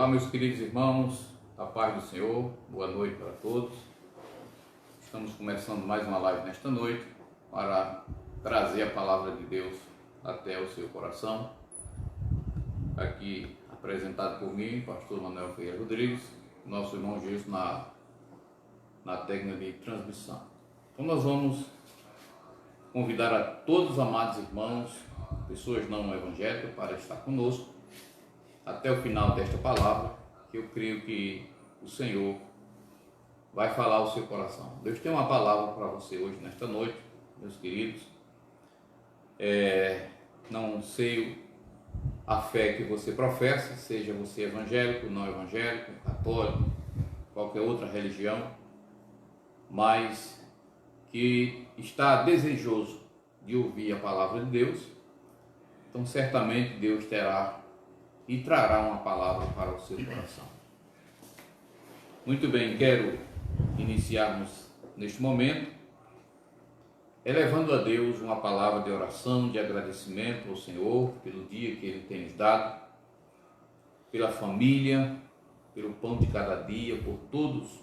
Olá, meus queridos irmãos, a paz do Senhor, boa noite para todos. Estamos começando mais uma live nesta noite para trazer a palavra de Deus até o seu coração. Aqui apresentado por mim, pastor Manuel Ferreira Rodrigues, nosso irmão Gilson na técnica de transmissão. Então nós vamos convidar a todos os amados irmãos, pessoas não evangélicas, para estar conosco até o final desta palavra, que eu creio que o Senhor vai falar ao seu coração. Deus tem uma palavra para você hoje, nesta noite, meus queridos. Não sei a fé que você professa, seja você evangélico, não evangélico, católico, qualquer outra religião, mas que está desejoso de ouvir a palavra de Deus. Então certamente Deus terá e trará uma palavra para o seu coração. Muito bem, quero iniciarmos neste momento elevando a Deus uma palavra de oração, de agradecimento ao Senhor pelo dia que Ele tem nos dado, pela família, pelo pão de cada dia, por todos.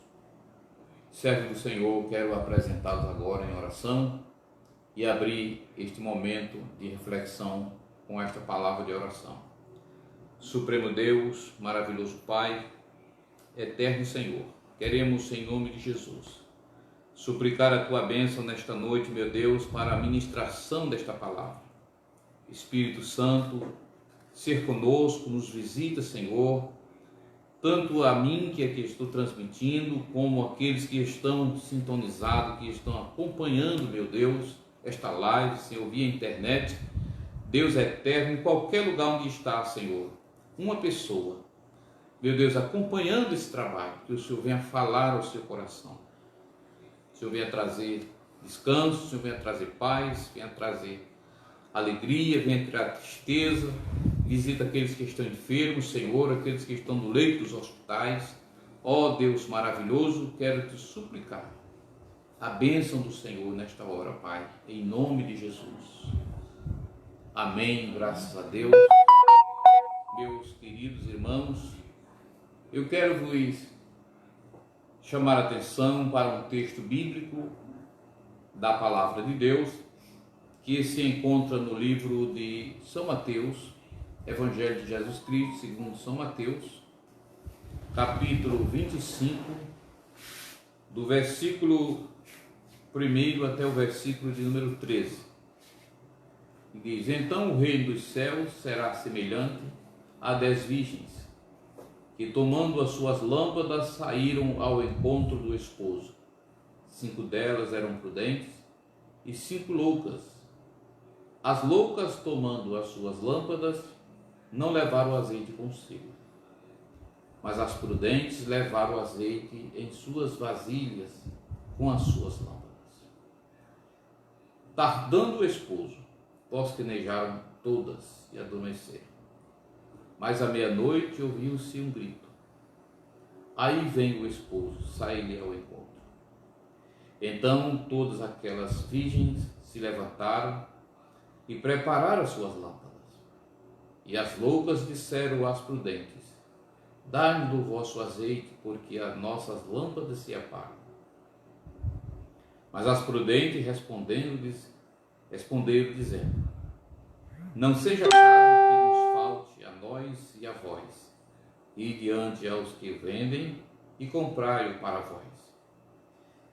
Servo do Senhor, quero apresentá-los agora em oração e abrir este momento de reflexão com esta palavra de oração. Supremo Deus, maravilhoso Pai, eterno Senhor, queremos em nome de Jesus suplicar a Tua bênção nesta noite, meu Deus, para a ministração desta palavra. Espírito Santo, ser conosco, nos visita, Senhor, tanto a mim que aqui estou transmitindo, como aqueles que estão sintonizados, que estão acompanhando, meu Deus, esta live, Senhor, via internet. Deus eterno, em qualquer lugar onde está, Senhor, uma pessoa, meu Deus, acompanhando esse trabalho, que o Senhor venha falar ao seu coração. O Senhor venha trazer descanso, o Senhor venha trazer paz, venha trazer alegria, venha trazer tristeza. Visita aqueles que estão enfermos, Senhor, aqueles que estão no leito dos hospitais. Ó Deus maravilhoso, quero te suplicar a bênção do Senhor nesta hora, Pai, em nome de Jesus. Amém, graças a Deus. Meus queridos irmãos, eu quero vos chamar a atenção para um texto bíblico da palavra de Deus, que se encontra no livro de São Mateus, Evangelho de Jesus Cristo, segundo São Mateus, capítulo 25, do versículo 1 até o versículo de número 13. E diz: então o reino dos céus será semelhante a 10 virgens, que tomando as suas lâmpadas saíram ao encontro do esposo. 5 delas eram prudentes e 5 loucas. As loucas, tomando as suas lâmpadas, não levaram o azeite consigo, mas as prudentes levaram o azeite em suas vasilhas com as suas lâmpadas. Tardando o esposo, tosquenejaram todas e adormeceram. Mas à meia-noite ouviu-se um grito: aí vem o esposo, sai-lhe ao encontro. Então todas aquelas virgens se levantaram e prepararam as suas lâmpadas. E as loucas disseram às prudentes: dai-nos do vosso azeite, porque as nossas lâmpadas se apagam. Mas as prudentes responderam dizendo: não seja caso que nos falte a nós e a vós, e diante aos que vendem e comprai-o para vós.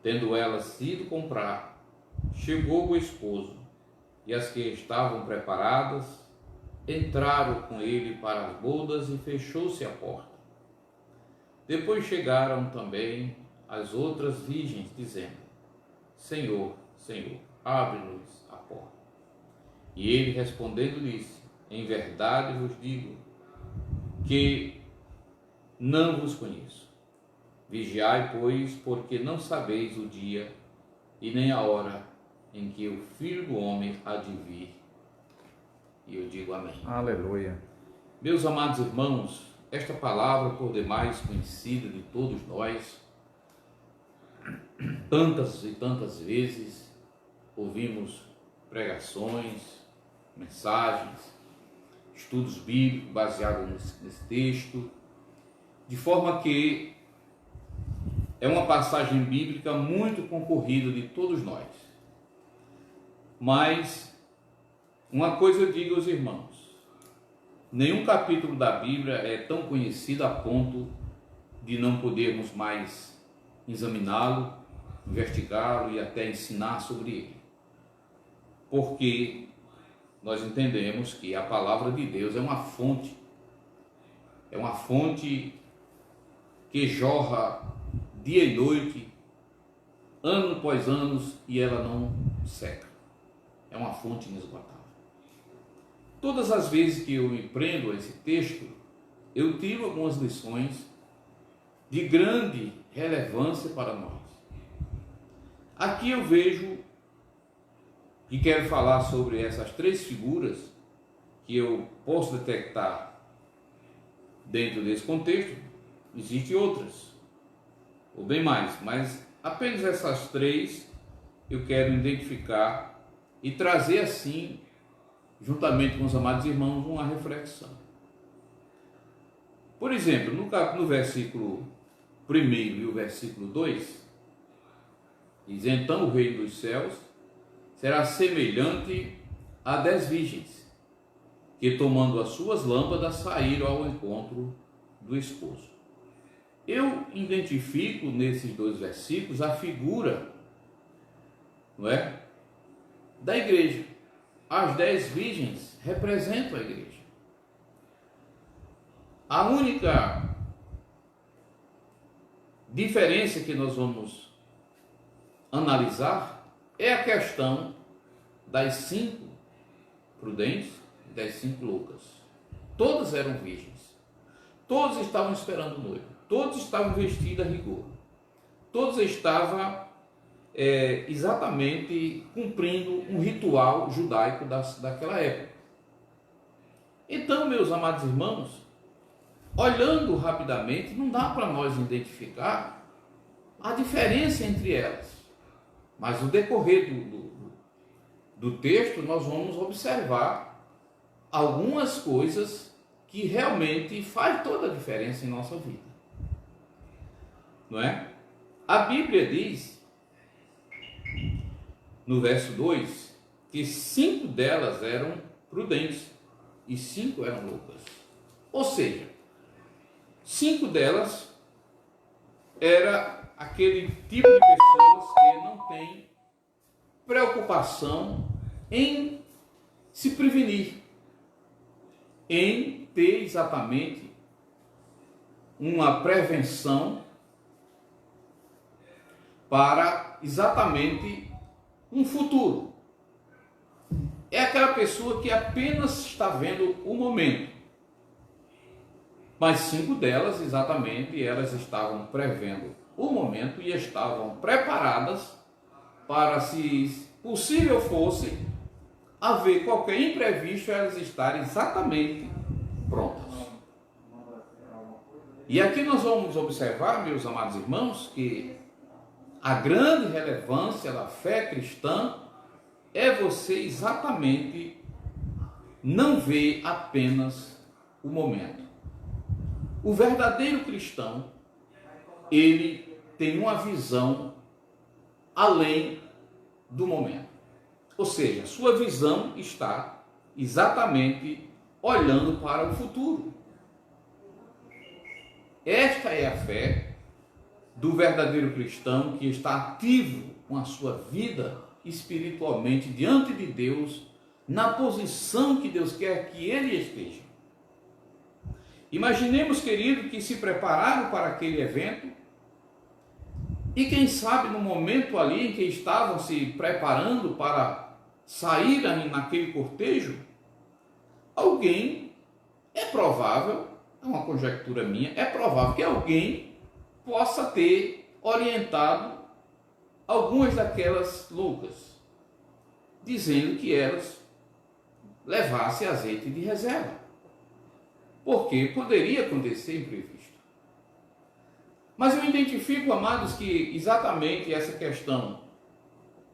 Tendo elas ido comprar, chegou o esposo, e as que estavam preparadas entraram com ele para as bodas e fechou-se a porta. Depois chegaram também as outras virgens, dizendo: Senhor, Senhor, abre-nos a porta. E ele respondendo disse: em verdade vos digo que não vos conheço. Vigiai, pois, porque não sabeis o dia e nem a hora em que o Filho do Homem há de vir. E eu digo amém. Aleluia. Meus amados irmãos, esta palavra, por demais conhecida de todos nós, tantas e tantas vezes ouvimos pregações, mensagens, estudos bíblicos baseados nesse texto, de forma que é uma passagem bíblica muito concorrida de todos nós. Mas uma coisa eu digo aos irmãos: nenhum capítulo da Bíblia é tão conhecido a ponto de não podermos mais examiná-lo, investigá-lo e até ensinar sobre ele. Porque nós entendemos que a palavra de Deus é uma fonte que jorra dia e noite, ano após ano, e ela não seca. É uma fonte inesgotável. Todas as vezes que eu me prendo a esse texto, eu tiro algumas lições de grande relevância para nós. Aqui eu vejo e quero falar sobre essas três figuras que eu posso detectar dentro desse contexto. Existem outras, ou bem mais, mas apenas essas três eu quero identificar e trazer assim, juntamente com os amados irmãos, uma reflexão. Por exemplo, no versículo 1 e o versículo 2, diz: então o reino dos céus será semelhante a 10 virgens, que tomando as suas lâmpadas saíram ao encontro do esposo. Eu identifico nesses dois versículos a figura, não é, da igreja. As 10 virgens representam a igreja. A única diferença que nós vamos analisar é a questão das 5 prudentes e das 5 loucas. Todas eram virgens. Todos estavam esperando o noivo. Todos estavam vestidos a rigor. Todos estavam exatamente cumprindo um ritual judaico daquela época. Então, meus amados irmãos, olhando rapidamente, não dá para nós identificar a diferença entre elas. Mas no decorrer do texto, nós vamos observar algumas coisas que realmente faz toda a diferença em nossa vida. Não é? A Bíblia diz, no verso 2, que 5 delas eram prudentes e 5 eram loucas. Ou seja, 5 delas era aquele tipo de pessoas que não tem preocupação em se prevenir, em ter exatamente uma prevenção para exatamente um futuro. É aquela pessoa que apenas está vendo o momento. Mas 5 delas, exatamente, elas estavam prevendo o momento e estavam preparadas para, se possível fosse, haver qualquer imprevisto, elas estarem exatamente prontas. E aqui nós vamos observar, meus amados irmãos, que a grande relevância da fé cristã é você exatamente não ver apenas o momento. O verdadeiro cristão, ele tem uma visão além do momento. Ou seja, sua visão está exatamente olhando para o futuro. Esta é a fé do verdadeiro cristão que está ativo com a sua vida espiritualmente diante de Deus, na posição que Deus quer que ele esteja. Imaginemos, querido, que se prepararam para aquele evento e quem sabe no momento ali em que estavam se preparando para sair naquele cortejo, alguém, é provável, é uma conjectura minha, é provável que alguém possa ter orientado algumas daquelas loucas, dizendo que elas levassem azeite de reserva, porque poderia acontecer imprevisto. Mas eu identifico, amados, que exatamente essa questão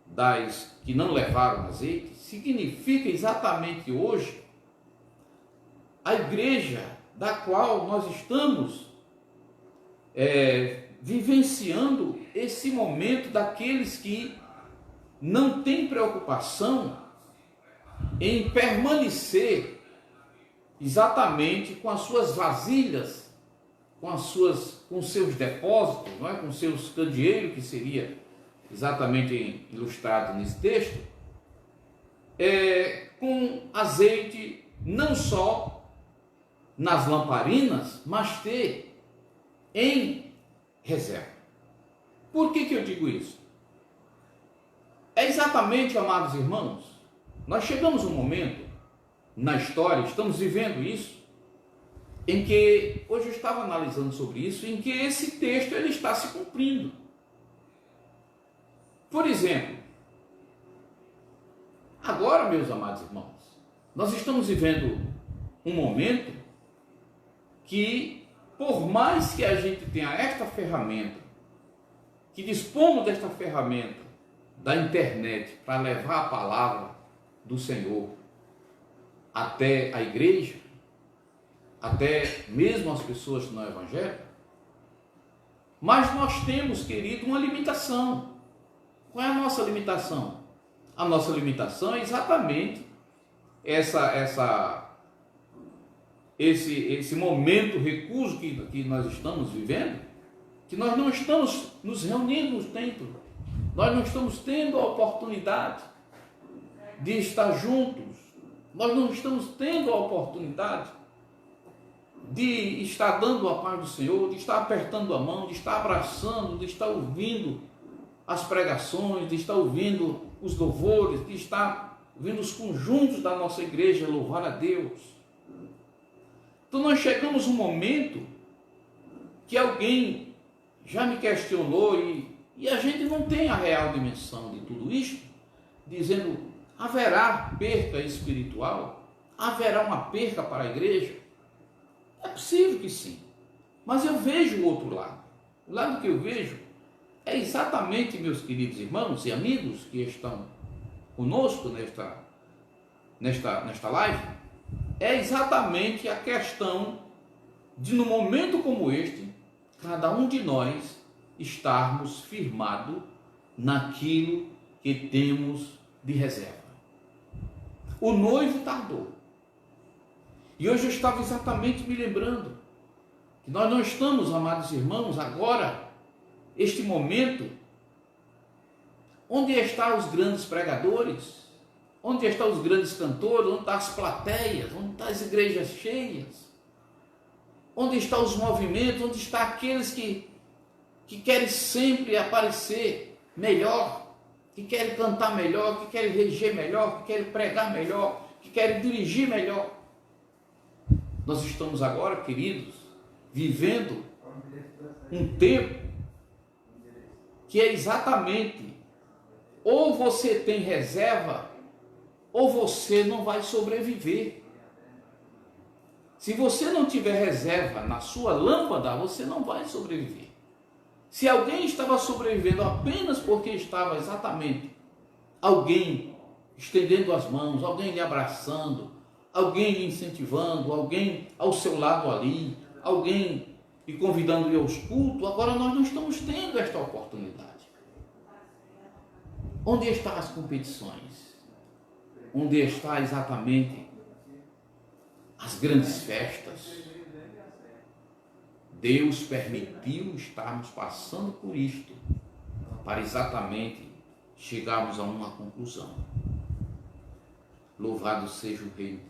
das que não levaram azeite significa exatamente hoje a igreja da qual nós estamos vivenciando esse momento daqueles que não têm preocupação em permanecer exatamente com as suas vasilhas, com os seus depósitos, não é? Com os seus candeeiros, que seria exatamente ilustrado nesse texto, com azeite não só nas lamparinas, mas ter em reserva. Por que eu digo isso? É exatamente, amados irmãos, nós chegamos um momento na história, estamos vivendo isso, em que, hoje eu estava analisando sobre isso, em que esse texto ele está se cumprindo. Por exemplo, agora, meus amados irmãos, nós estamos vivendo um momento que, por mais que a gente tenha esta ferramenta, que dispomos desta ferramenta da internet para levar a palavra do Senhor até a igreja, até mesmo as pessoas não evangélicas, mas nós temos, querido, uma limitação. Qual é a nossa limitação? A nossa limitação é exatamente esse momento recuso que nós estamos vivendo, que nós não estamos nos reunindo no templo, nós não estamos tendo a oportunidade de estar juntos, nós não estamos tendo a oportunidade de estar dando a paz do Senhor, de estar apertando a mão, de estar abraçando, de estar ouvindo as pregações, de estar ouvindo os louvores, de estar ouvindo os conjuntos da nossa igreja louvar a Deus. Então nós chegamos um momento que alguém já me questionou e a gente não tem a real dimensão de tudo isto, dizendo: haverá perca espiritual? Haverá uma perca para a igreja? É possível que sim, mas eu vejo o outro lado. O lado que eu vejo é exatamente, meus queridos irmãos e amigos que estão conosco nesta live, é exatamente a questão de, num momento como este, cada um de nós estarmos firmados naquilo que temos de reserva. O noivo tardou. E hoje eu estava exatamente me lembrando que nós não estamos, amados irmãos, agora, este momento, onde estão os grandes pregadores, onde estão os grandes cantores, onde estão as plateias, onde estão as igrejas cheias, onde estão os movimentos, onde estão aqueles que querem sempre aparecer melhor, que querem cantar melhor, que querem reger melhor, que querem pregar melhor, que querem dirigir melhor. Nós estamos agora, queridos, vivendo um tempo que é exatamente, ou você tem reserva, ou você não vai sobreviver. Se você não tiver reserva na sua lâmpada, você não vai sobreviver. Se alguém estava sobrevivendo apenas porque estava exatamente alguém estendendo as mãos, alguém lhe abraçando, alguém lhe incentivando, alguém ao seu lado ali, alguém lhe convidando-lhe aos cultos, agora nós não estamos tendo esta oportunidade. Onde estão as competições? Onde está exatamente as grandes festas? Deus permitiu estarmos passando por isto para exatamente chegarmos a uma conclusão. Louvado seja o reino,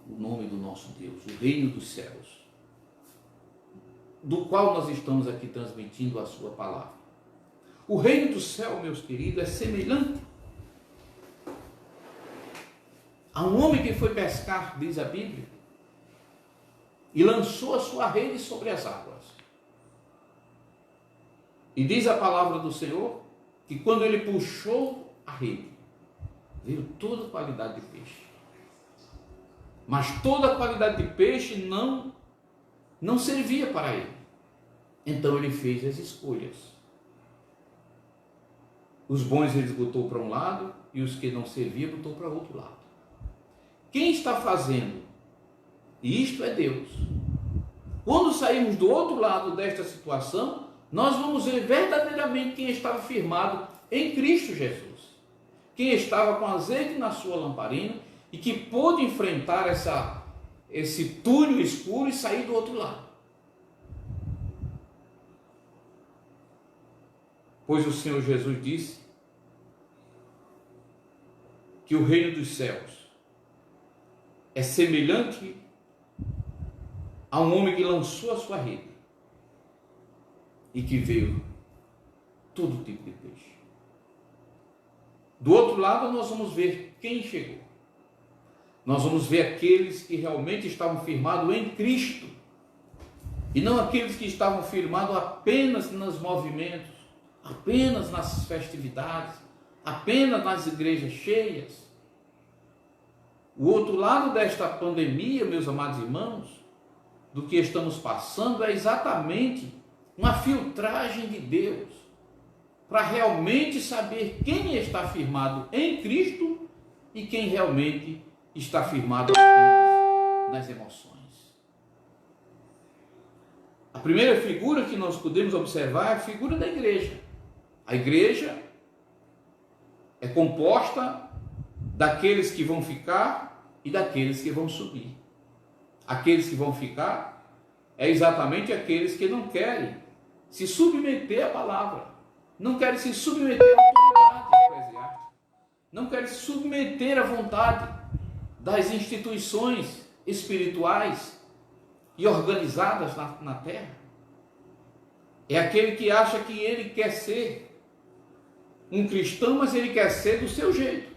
o nome do nosso Deus, o reino dos céus, do qual nós estamos aqui transmitindo a sua palavra. O reino do céu, meus queridos, é semelhante a um homem que foi pescar, diz a Bíblia, e lançou a sua rede sobre as águas. E diz a palavra do Senhor que quando ele puxou a rede, veio toda a qualidade de peixe. Mas toda a qualidade de peixe não servia para ele. Então ele fez as escolhas. Os bons ele botou para um lado e os que não serviam botou para outro lado. Quem está fazendo? E isto é Deus. Quando sairmos do outro lado desta situação, nós vamos ver verdadeiramente quem estava firmado em Cristo Jesus. Quem estava com azeite na sua lamparina e que pôde enfrentar esse túnel escuro e sair do outro lado. Pois o Senhor Jesus disse que o reino dos céus é semelhante a um homem que lançou a sua rede e que veio todo tipo de peixe. Do outro lado nós vamos ver quem chegou. Nós vamos ver aqueles que realmente estavam firmados em Cristo e não aqueles que estavam firmados apenas nos movimentos, apenas nas festividades, apenas nas igrejas cheias. O outro lado desta pandemia, meus amados irmãos, do que estamos passando é exatamente uma filtragem de Deus para realmente saber quem está firmado em Cristo e quem realmente está firmado apenas nas emoções. A primeira figura que nós podemos observar é a figura da igreja. A igreja é composta daqueles que vão ficar e daqueles que vão subir. Aqueles que vão ficar é exatamente aqueles que não querem se submeter à palavra, não querem se submeter à autoridade eclesiástica, não querem se submeter à vontade das instituições espirituais e organizadas na terra. É aquele que acha que ele quer ser um cristão, mas ele quer ser do seu jeito.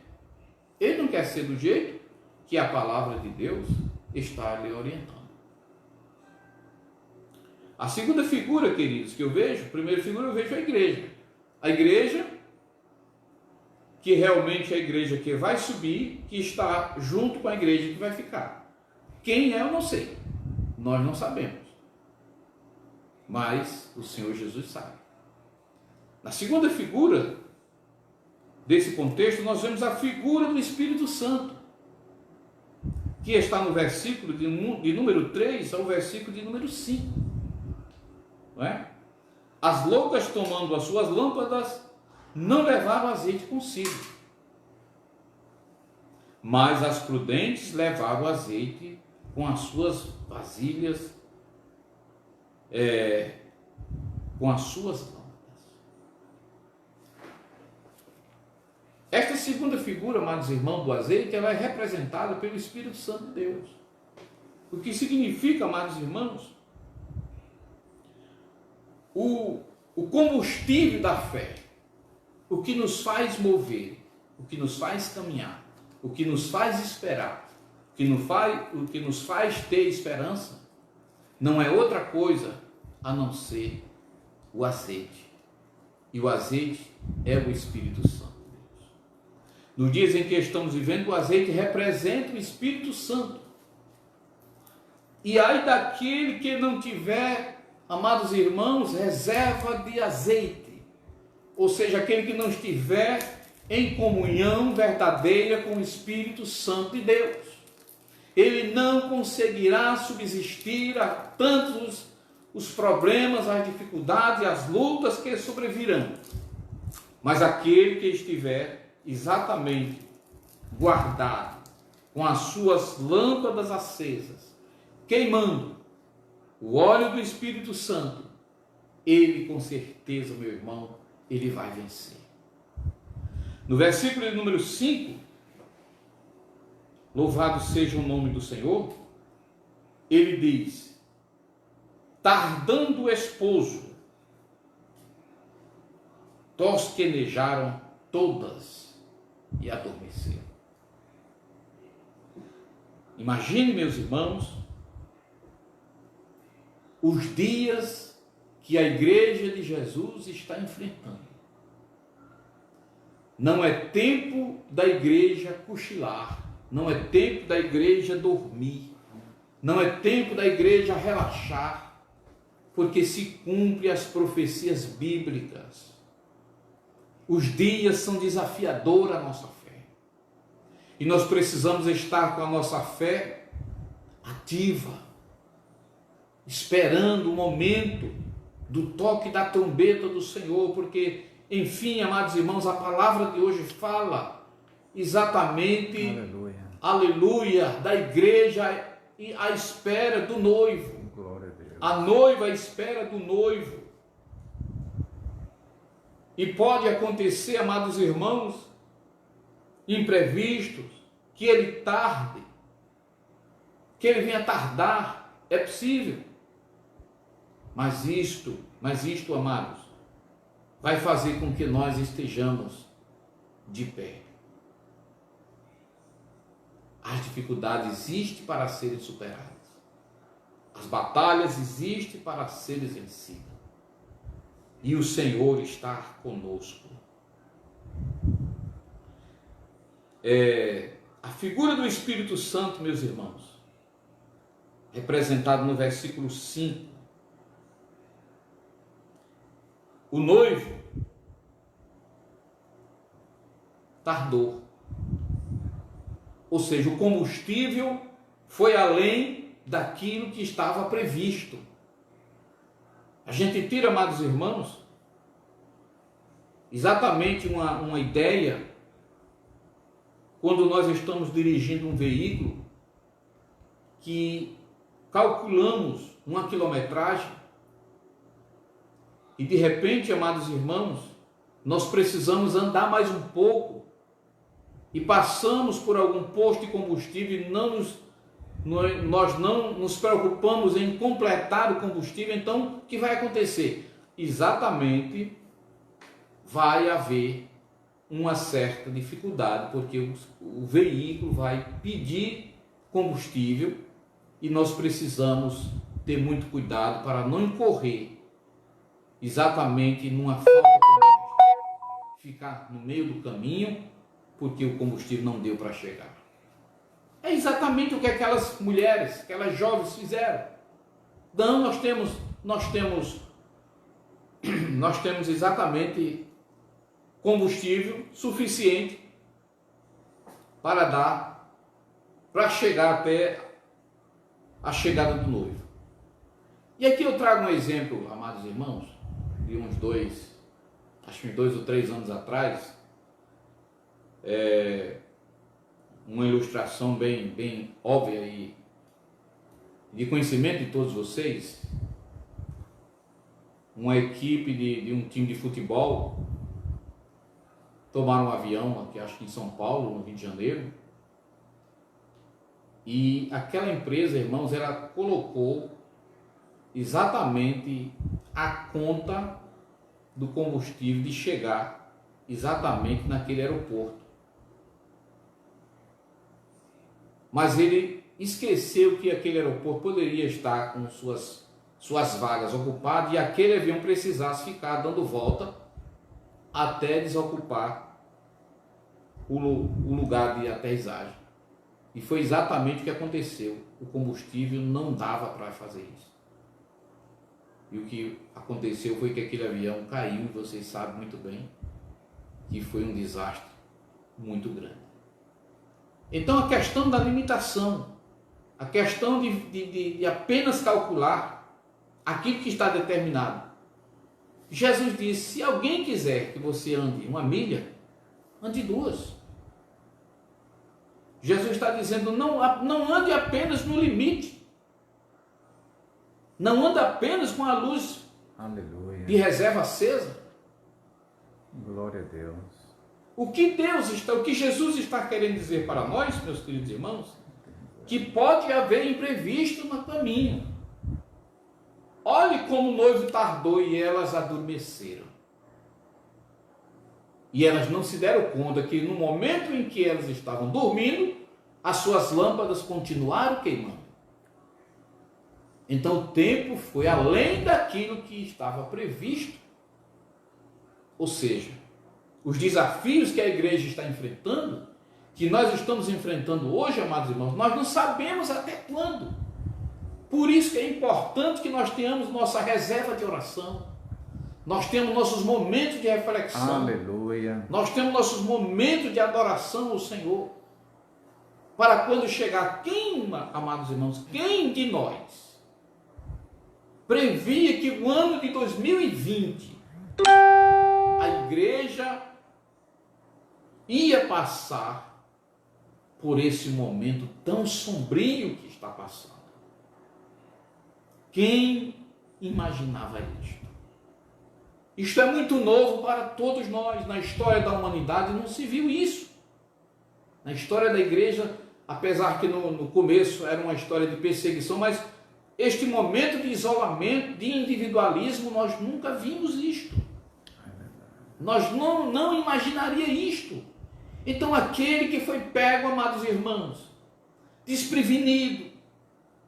Ele não quer ser do jeito que a palavra de Deus está lhe orientando. A segunda figura, queridos, que eu vejo, a primeira figura eu vejo a igreja. A igreja que realmente é a igreja que vai subir, que está junto com a igreja que vai ficar. Quem é, eu não sei. Nós não sabemos. Mas o Senhor Jesus sabe. Na segunda figura desse contexto, nós vemos a figura do Espírito Santo, que está no versículo de número 3 ao versículo de número 5. Não é? As loucas, tomando as suas lâmpadas, não levavam azeite consigo, mas as prudentes levavam azeite com as suas vasilhas, com as suas lâmpadas. Esta segunda figura, amados irmãos, do azeite, ela é representada pelo Espírito Santo de Deus. O que significa, amados irmãos, o combustível da fé, o que nos faz mover, o que nos faz caminhar, o que nos faz esperar, o que nos faz ter esperança, não é outra coisa a não ser o azeite. E o azeite é o Espírito Santo de Deus. Nos dias em que estamos vivendo, o azeite representa o Espírito Santo. E ai daquele que não tiver, amados irmãos, reserva de azeite, ou seja, aquele que não estiver em comunhão verdadeira com o Espírito Santo de Deus. Ele não conseguirá subsistir a tantos os problemas, as dificuldades, as lutas que sobrevirão. Mas aquele que estiver exatamente guardado, com as suas lâmpadas acesas, queimando o óleo do Espírito Santo, ele com certeza, meu irmão, ele vai vencer. No versículo de número 5, louvado seja o nome do Senhor, ele diz: tardando o esposo, tosquenejaram todas e adormeceram. Imagine, meus irmãos, os dias que a igreja de Jesus está enfrentando. Não é tempo da igreja cochilar, não é tempo da igreja dormir, não é tempo da igreja relaxar, porque se cumpre as profecias bíblicas. Os dias são desafiadores à nossa fé, e nós precisamos estar com a nossa fé ativa. esperando o momento do toque da trombeta do Senhor, porque, enfim, amados irmãos, a palavra de hoje fala exatamente, aleluia, da igreja e à espera do noivo. Glória a Deus. A noiva à espera do noivo. E pode acontecer, amados irmãos, imprevistos, que ele tarde, que ele venha tardar, é possível. Mas isto, amados, vai fazer com que nós estejamos de pé. As dificuldades existem para serem superadas. As batalhas existem para serem vencidas. E o Senhor está conosco. A figura do Espírito Santo, meus irmãos, representada no versículo 5. O noivo tardou. Ou seja, o combustível foi além daquilo que estava previsto. A gente tira, amados irmãos, exatamente uma ideia quando nós estamos dirigindo um veículo que calculamos uma quilometragem e de repente, amados irmãos, nós precisamos andar mais um pouco e passamos por algum posto de combustível e nós não nos preocupamos em completar o combustível. Então, o que vai acontecer? Exatamente, vai haver uma certa dificuldade, porque o veículo vai pedir combustível e nós precisamos ter muito cuidado para não incorrer exatamente numa falta como esta, ficar no meio do caminho porque o combustível não deu para chegar. É exatamente o que aquelas mulheres, aquelas jovens fizeram. Não, nós temos exatamente combustível suficiente para chegar até a chegada do noivo. E aqui eu trago um exemplo, amados irmãos, de uns 2 ou 3 anos atrás, uma ilustração bem óbvia e de conhecimento de todos vocês. Uma equipe de um time de futebol tomaram um avião aqui, acho que em São Paulo, no Rio de Janeiro, e aquela empresa, irmãos, ela colocou exatamente a conta do combustível de chegar exatamente naquele aeroporto. Mas ele esqueceu que aquele aeroporto poderia estar com suas vagas ocupadas e aquele avião precisasse ficar dando volta até desocupar o lugar de aterrissagem. E foi exatamente o que aconteceu. O combustível não dava para fazer isso. E o que aconteceu foi que aquele avião caiu, e vocês sabem muito bem que foi um desastre muito grande. Então a questão da limitação, a questão de apenas calcular aquilo que está determinado. Jesus disse: se alguém quiser que você ande 1 milha, ande 2. Jesus está dizendo: não ande apenas no limite. Não ande apenas com a luz Aleluia. de reserva acesa. Glória a Deus. O que Jesus está querendo dizer para nós, meus queridos irmãos, que pode haver imprevisto no caminho. Olhe como o noivo tardou e elas adormeceram. E elas não se deram conta que no momento em que elas estavam dormindo, as suas lâmpadas continuaram queimando. Então o tempo foi além daquilo que estava previsto. Ou seja, os desafios que a igreja está enfrentando, que nós estamos enfrentando hoje, amados irmãos, nós não sabemos até quando. Por isso que é importante que nós tenhamos nossa reserva de oração, nós temos nossos momentos de reflexão, aleluia, nós temos nossos momentos de adoração ao Senhor, para quando chegar quem, amados irmãos, quem de nós previa que o ano de 2020 a igreja ia passar por esse momento tão sombrio que está passando. Quem imaginava isto? Isto é muito novo para todos nós. Na história da humanidade não se viu isso. Na história da igreja, apesar que no começo era uma história de perseguição, mas este momento de isolamento, de individualismo, nós nunca vimos isto. Nós não imaginaria isto. Então aquele que foi pego, amados irmãos, desprevenido,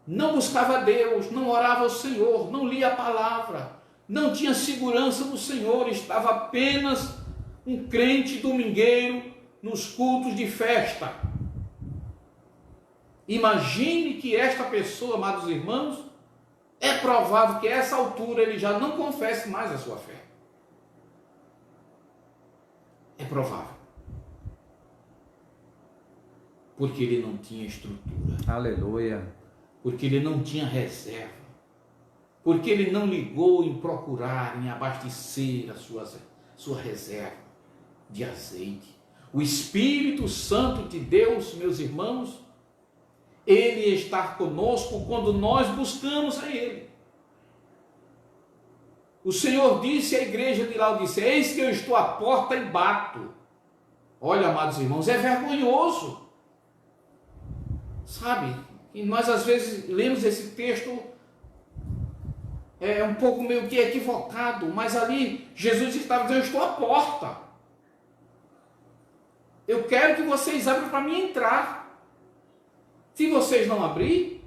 não buscava Deus, não orava ao Senhor, não lia a palavra, não tinha segurança no Senhor, estava apenas um crente domingueiro nos cultos de festa. Imagine que esta pessoa, amados irmãos, é provável que a essa altura ele já não confesse mais a sua fé. É provável. Porque ele não tinha estrutura. Aleluia. Porque ele não tinha reserva. Porque ele não ligou em procurar, em abastecer a sua reserva de azeite. O Espírito Santo de Deus, meus irmãos, ele está conosco quando nós buscamos a ele. O Senhor disse à igreja de Laodiceia: eis que eu estou à porta e bato. Olha, amados irmãos, é vergonhoso. Sabe? E nós às vezes lemos esse texto um pouco meio que equivocado, mas ali Jesus estava dizendo: eu estou à porta. Eu quero que vocês abram para mim entrar. Se vocês não abrir,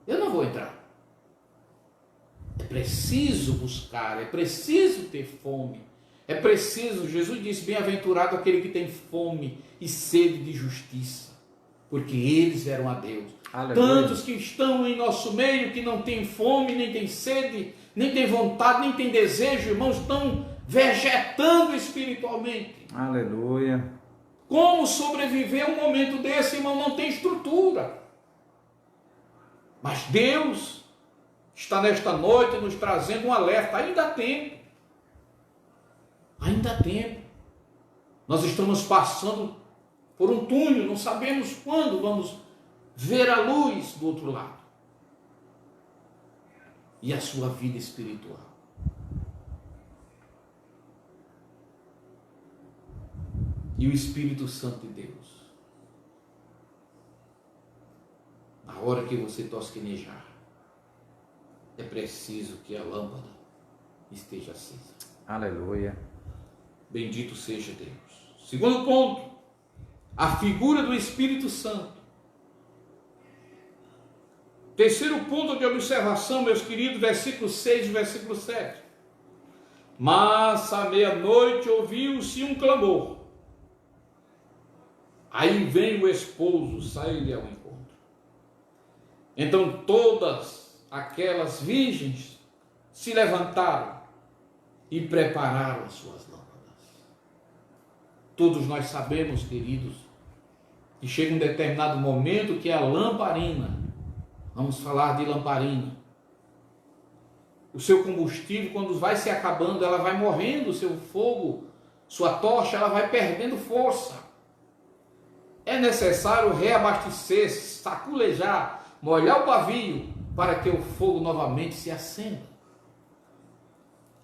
eu não vou entrar. É preciso buscar, é preciso ter fome, é preciso, Jesus disse: bem-aventurado aquele que tem fome e sede de justiça, porque eles verão a Deus. Aleluia. Tantos que estão em nosso meio, que não têm fome, nem têm sede, nem têm vontade, nem têm desejo, irmãos, estão vegetando espiritualmente. Aleluia. Como sobreviver a um momento desse, irmão? Não tem estrutura. Mas Deus está nesta noite nos trazendo um alerta. Ainda há tempo. Ainda há tempo. Nós estamos passando por um túnel, não sabemos quando vamos ver a luz do outro lado. E a sua vida espiritual. E o Espírito Santo de Deus, na hora que você tosquenejar, é preciso que a lâmpada esteja acesa. Aleluia. Bendito seja Deus. Segundo ponto, a figura do Espírito Santo. Terceiro ponto de observação, meus queridos, versículo 6 e versículo 7. Mas à meia-noite ouviu-se um clamor. Aí vem o esposo, sai-lhe ao encontro. Então todas aquelas virgens se levantaram e prepararam as suas lâmpadas. Todos nós sabemos, queridos, que chega um determinado momento que a lamparina, vamos falar de lamparina, o seu combustível, quando vai se acabando, ela vai morrendo, o seu fogo, sua tocha, ela vai perdendo força. É necessário reabastecer, saculejar, molhar o pavio, para que o fogo novamente se acenda.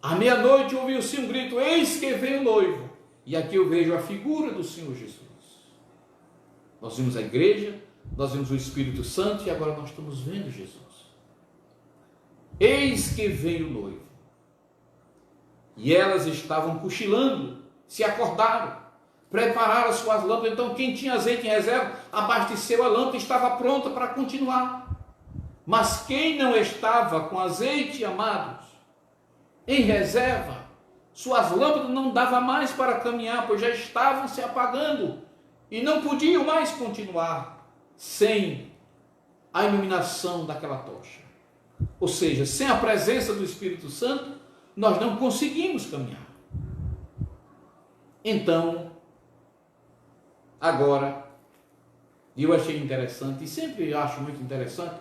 À meia-noite ouviu-se um grito: eis que vem o noivo. E aqui eu vejo a figura do Senhor Jesus. Nós vimos a igreja, nós vimos o Espírito Santo e agora nós estamos vendo Jesus. Eis que vem o noivo. E elas estavam cochilando, se acordaram, prepararam as suas lâmpadas. Então quem tinha azeite em reserva, abasteceu a lâmpada e estava pronta para continuar. Mas quem não estava com azeite, amados, em reserva, suas lâmpadas não davam mais para caminhar, pois já estavam se apagando e não podiam mais continuar sem a iluminação daquela tocha. Ou seja, sem a presença do Espírito Santo, nós não conseguimos caminhar. Então, agora, eu achei interessante, e sempre acho muito interessante,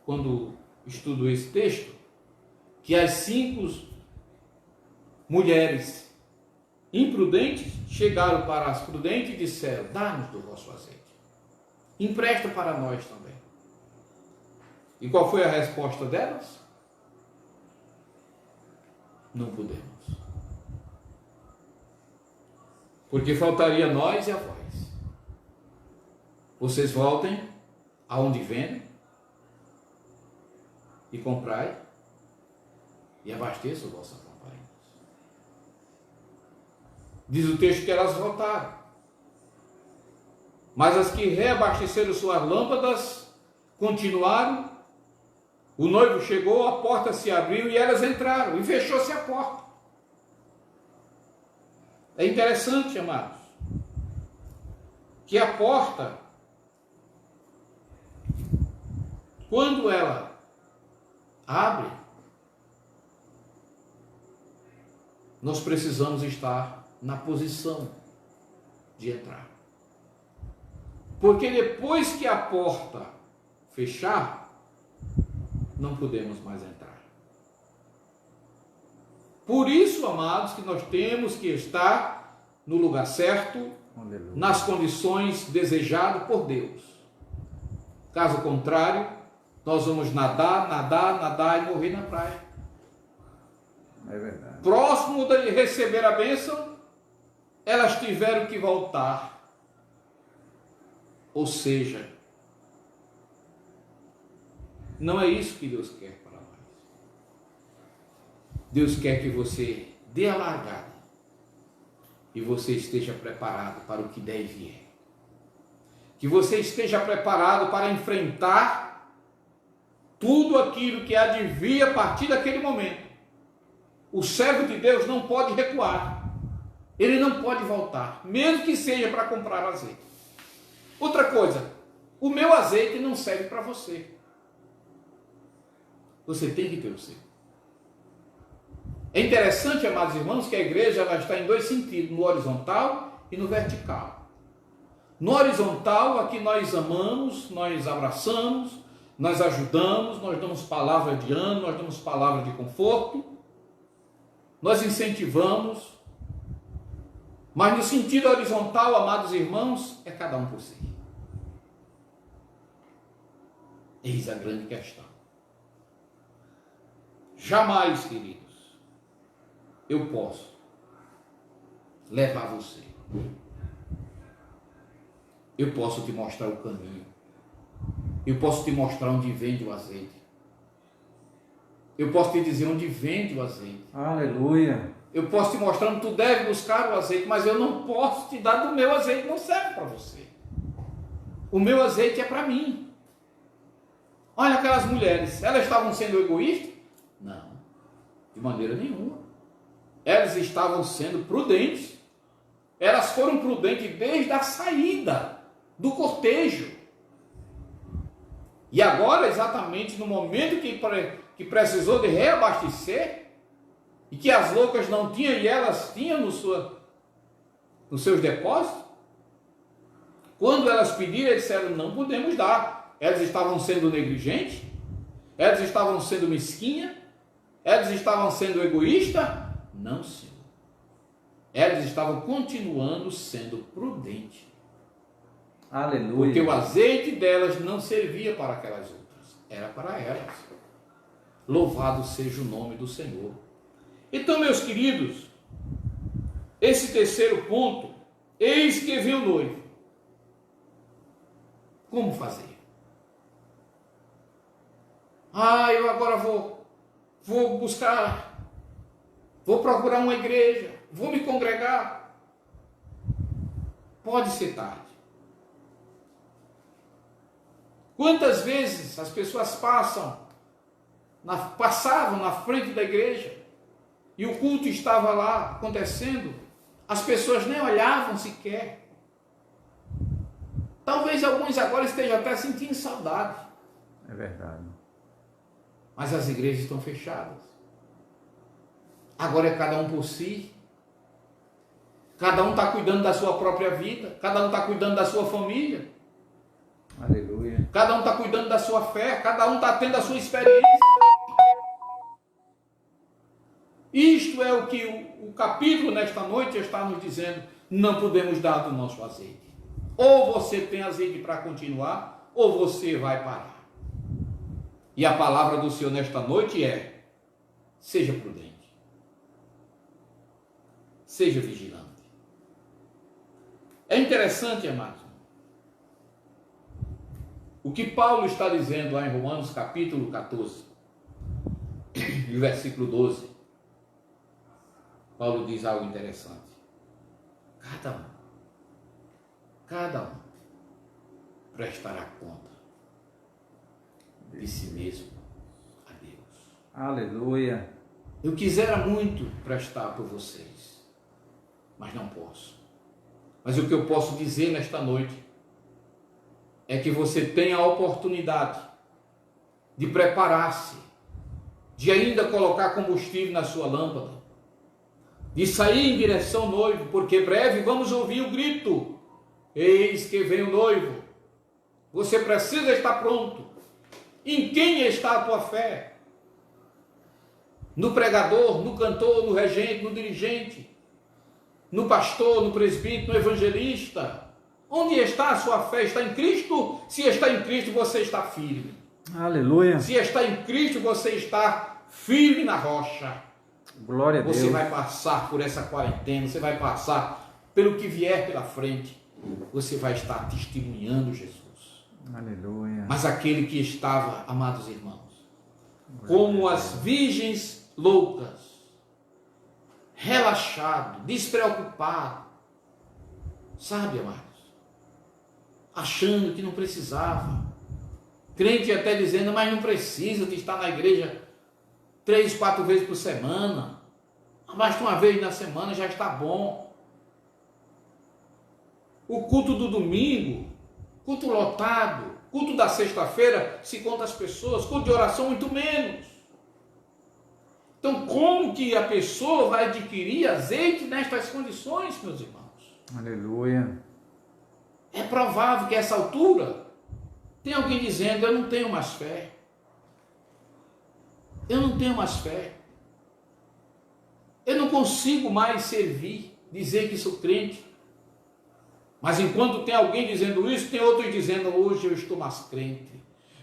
quando estudou esse texto, que as 5 mulheres imprudentes chegaram para as prudentes e disseram: dá-nos do vosso azeite, empresta para nós também. E qual foi a resposta delas? Não podemos, porque faltaria nós e a vós. Vocês voltem aonde vendem e comprai e abasteçam vossas lamparinas. Diz o texto que elas voltaram, mas as que reabasteceram suas lâmpadas continuaram. O noivo chegou, a porta se abriu e elas entraram, e fechou-se a porta. É interessante, amados, que a porta, quando ela abre, nós precisamos estar na posição de entrar. Porque depois que a porta fechar, não podemos mais entrar. Por isso, amados, que nós temos que estar no lugar certo, aleluia, nas condições desejadas por Deus. Caso contrário, nós vamos nadar e morrer na praia. É verdade. Próximo de receber a bênção, elas tiveram que voltar. Ou seja, não é isso que Deus quer para nós. Deus quer que você dê a largada e você esteja preparado para o que deve vir. Que você esteja preparado para enfrentar tudo aquilo que há de vir a partir daquele momento. O servo de Deus não pode recuar. Ele não pode voltar, mesmo que seja para comprar azeite. Outra coisa, o meu azeite não serve para você. Você tem que ter o seu. É interessante, amados irmãos, que a igreja ela está em 2 sentidos, no horizontal e no vertical. No horizontal, aqui nós amamos, nós abraçamos, nós ajudamos, nós damos palavra de ânimo, nós damos palavra de conforto, nós incentivamos. Mas no sentido horizontal, amados irmãos, é cada um por si. Eis a grande questão. Jamais, queridos, eu posso levar você. Eu posso te mostrar o caminho. Eu posso te mostrar onde vende o azeite. Eu posso te dizer onde vende o azeite. Aleluia. Eu posso te mostrar onde tu deve buscar o azeite, mas eu não posso te dar do meu azeite, não serve para você. O meu azeite é para mim. Olha aquelas mulheres, elas estavam sendo egoístas? Não, de maneira nenhuma. Elas estavam sendo prudentes. Elas foram prudentes desde a saída do cortejo. E agora, exatamente no momento que precisou de reabastecer, e que as loucas não tinham e elas tinham nos seus depósitos, quando elas pediram, eles disseram: não podemos dar. Elas estavam sendo negligentes, elas estavam sendo mesquinhas, elas estavam sendo egoístas? Não, Senhor. Elas estavam continuando sendo prudentes. Aleluia. Porque o azeite delas não servia para aquelas outras, era para elas. Louvado seja o nome do Senhor. Então, meus queridos, esse terceiro ponto, eis que veio o noivo. Como fazer? Eu agora vou buscar, vou procurar uma igreja, vou me congregar. Pode ser tarde. Quantas vezes as pessoas passavam na frente da igreja e o culto estava lá acontecendo, as pessoas nem olhavam sequer. Talvez alguns agora estejam até sentindo saudade. É verdade. Mas as igrejas estão fechadas. Agora é cada um por si. Cada um está cuidando da sua própria vida. Cada um está cuidando da sua família. Aleluia. Cada um está cuidando da sua fé, cada um está tendo a sua experiência. Isto é o que o capítulo nesta noite está nos dizendo. Não podemos dar do nosso azeite. Ou você tem azeite para continuar, ou você vai parar. E a palavra do Senhor nesta noite é: seja prudente, seja vigilante. É interessante, amados, o que Paulo está dizendo lá em Romanos capítulo 14, e versículo 12. Paulo diz algo interessante. Cada um prestará conta de si mesmo a Deus. Aleluia. Eu quisera muito prestar por vocês, mas não posso. Mas o que eu posso dizer nesta noite é que você tem a oportunidade de preparar-se, de ainda colocar combustível na sua lâmpada, de sair em direção ao noivo, porque breve vamos ouvir o grito: eis que vem o noivo. Você precisa estar pronto. Em quem está a tua fé? No pregador, no cantor, no regente, no dirigente, no pastor, no presbítero, no evangelista? Onde está a sua fé? Está em Cristo? Se está em Cristo, você está firme. Aleluia. Se está em Cristo, você está firme na rocha. Glória a Deus. Você vai passar por essa quarentena, você vai passar pelo que vier pela frente. Você vai estar testemunhando Jesus. Aleluia. Mas aquele que estava, amados irmãos, como as virgens loucas, relaxado, despreocupado, sabe, amados, achando que não precisava, crente até dizendo: mas não precisa de estar na igreja 3, 4 vezes por semana, basta uma vez na semana já está bom. O culto do domingo, culto lotado, culto da sexta-feira, se conta as pessoas, culto de oração muito menos. Então, como que a pessoa vai adquirir azeite nestas condições, meus irmãos? Aleluia. É provável que a essa altura tem alguém dizendo: eu não tenho mais fé. Eu não tenho mais fé. Eu não consigo mais servir, dizer que sou crente. Mas enquanto tem alguém dizendo isso, tem outros dizendo: hoje eu estou mais crente.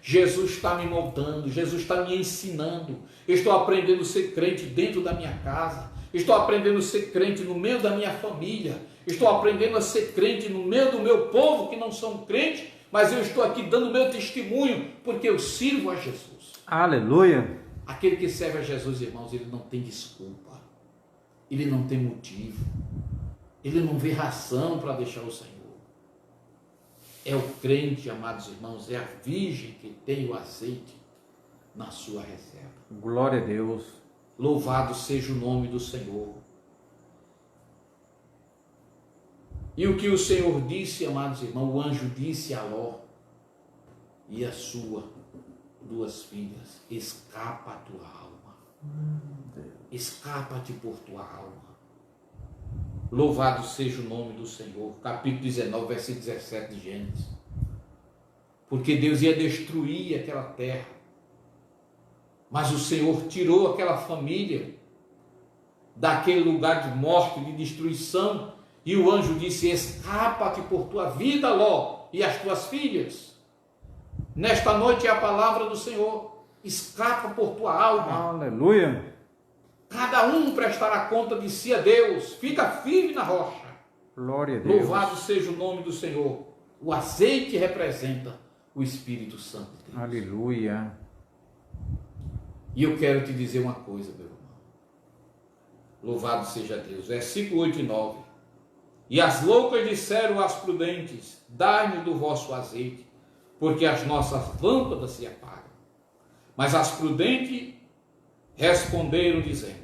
Jesus está me moldando, Jesus está me ensinando. Eu estou aprendendo a ser crente dentro da minha casa. Estou aprendendo a ser crente no meio da minha família. Estou aprendendo a ser crente no meio do meu povo que não são crentes, mas eu estou aqui dando meu testemunho porque eu sirvo a Jesus. Aleluia. Aquele que serve a Jesus, irmãos, ele não tem desculpa. Ele não tem motivo. Ele não vê razão para deixar o Senhor. É o crente, amados irmãos, é a virgem que tem o azeite na sua reserva. Glória a Deus. Louvado seja o nome do Senhor. E o que o Senhor disse, amados irmãos, o anjo disse a Ló e a sua 2 filhas: escapa a tua alma. Escapa-te por tua alma. Louvado seja o nome do Senhor. Capítulo 19, versículo 17 de Gênesis. Porque Deus ia destruir aquela terra. Mas o Senhor tirou aquela família daquele lugar de morte, de destruição. E o anjo disse: escapa-te por tua vida, Ló, e as tuas filhas. Nesta noite é a palavra do Senhor: escapa por tua alma. Aleluia. Cada um prestará conta de si a Deus. Fica firme na rocha. Glória a Deus. Louvado seja o nome do Senhor. O azeite representa o Espírito Santo de Deus. Aleluia. E eu quero te dizer uma coisa, meu irmão. Louvado seja Deus. Versículo 8 e 9. E as loucas disseram às prudentes: dai-nos do vosso azeite, porque as nossas lâmpadas se apagam. Mas as prudentes responderam dizendo: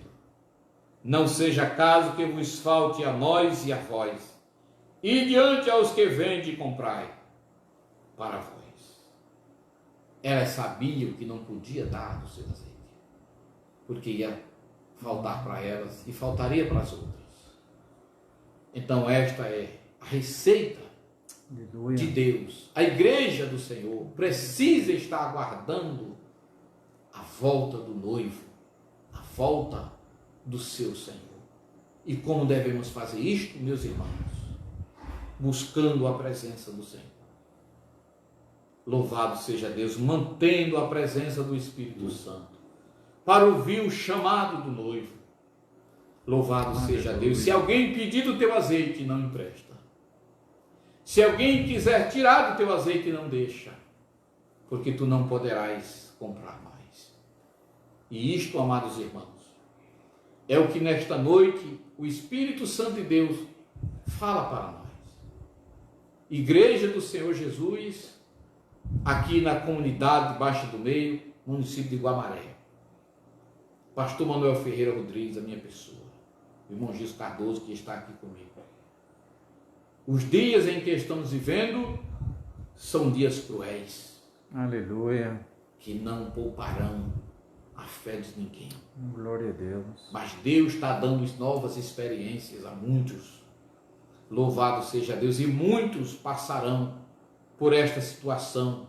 não seja caso que vos falte a nós e a vós, e diante aos que vendem e comprai para vós. Elas sabiam que não podia dar do seu azeite, porque ia faltar para elas e faltaria para as outras. Então esta é a receita Aleluia. de Deus, a igreja do Senhor, precisa estar aguardando a volta do noivo, a volta do seu Senhor. E como devemos fazer isto, meus irmãos? Buscando a presença do Senhor. Louvado seja Deus, mantendo a presença do Espírito Santo, para ouvir o chamado do noivo. Louvado seja Deus. Se alguém pedir do teu azeite, não empresta. Se alguém quiser tirar do teu azeite, não deixa, porque tu não poderás comprar mais. E isto, amados irmãos, é o que nesta noite o Espírito Santo de Deus fala para nós. Igreja do Senhor Jesus, aqui na comunidade de Baixa do Meio, município de Guamaré. Pastor Manuel Ferreira Rodrigues, a minha pessoa. O irmão Gilson Cardoso, que está aqui comigo. Os dias em que estamos vivendo são dias cruéis. Aleluia. Que não pouparão a fé de ninguém. Glória a Deus. Mas Deus está dando novas experiências a muitos. Louvado seja Deus. E muitos passarão por esta situação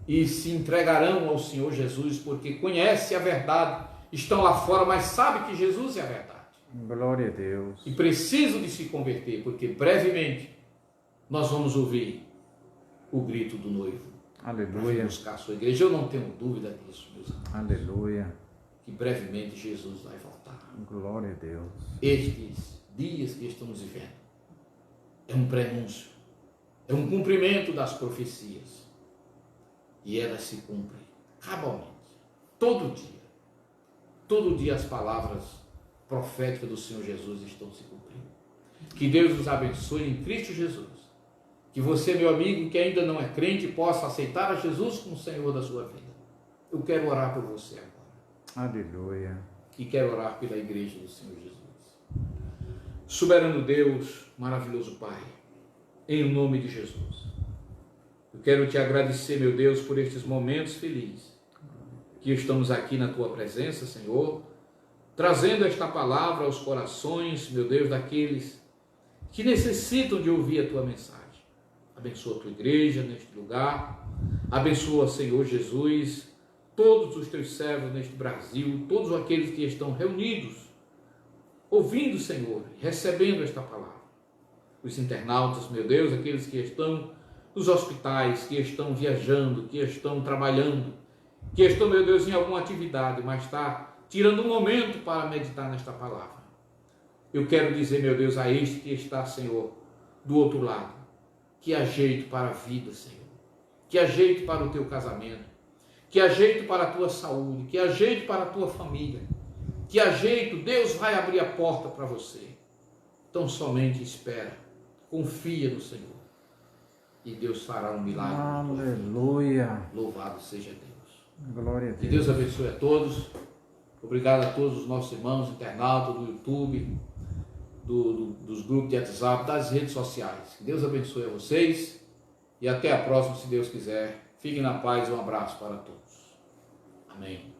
e se entregarão ao Senhor Jesus, porque conhecem a verdade, estão lá fora, mas sabem que Jesus é a verdade. Glória a Deus. E precisam de se converter, porque brevemente nós vamos ouvir o grito do noivo. Aleluia. Buscar a sua igreja. Eu não tenho dúvida disso, meus irmãos. Aleluia. Que brevemente Jesus vai voltar. Glória a Deus. Estes dias que estamos vivendo é um prenúncio, é um cumprimento das profecias. E elas se cumprem cabalmente, todo dia. Todo dia as palavras proféticas do Senhor Jesus estão se cumprindo. Que Deus os abençoe em Cristo Jesus. Que você, meu amigo, que ainda não é crente, possa aceitar a Jesus como Senhor da sua vida. Eu quero orar por você agora. Aleluia. E quero orar pela igreja do Senhor Jesus. Soberano Deus, maravilhoso Pai, em nome de Jesus, eu quero te agradecer, meu Deus, por estes momentos felizes que estamos aqui na tua presença, Senhor, trazendo esta palavra aos corações, meu Deus, daqueles que necessitam de ouvir a tua mensagem. Abençoa a tua igreja neste lugar, abençoa, Senhor Jesus, todos os teus servos neste Brasil, todos aqueles que estão reunidos, ouvindo, Senhor, recebendo esta palavra. Os internautas, meu Deus, aqueles que estão nos hospitais, que estão viajando, que estão trabalhando, que estão, meu Deus, em alguma atividade, mas está tirando um momento para meditar nesta palavra. Eu quero dizer, meu Deus, a este que está, Senhor, do outro lado, que há jeito para a vida, Senhor, que há jeito para o teu casamento, que há jeito para a tua saúde, que há jeito para a tua família, que há jeito, Deus vai abrir a porta para você. Então somente espera, confia no Senhor e Deus fará um milagre. Aleluia. Louvado seja Deus. Glória a Deus. Que Deus abençoe a todos. Obrigado a todos os nossos irmãos internautas do YouTube, dos grupos de WhatsApp, das redes sociais. Que Deus abençoe a vocês e até a próxima, se Deus quiser. Fiquem na paz e um abraço para todos. Amém.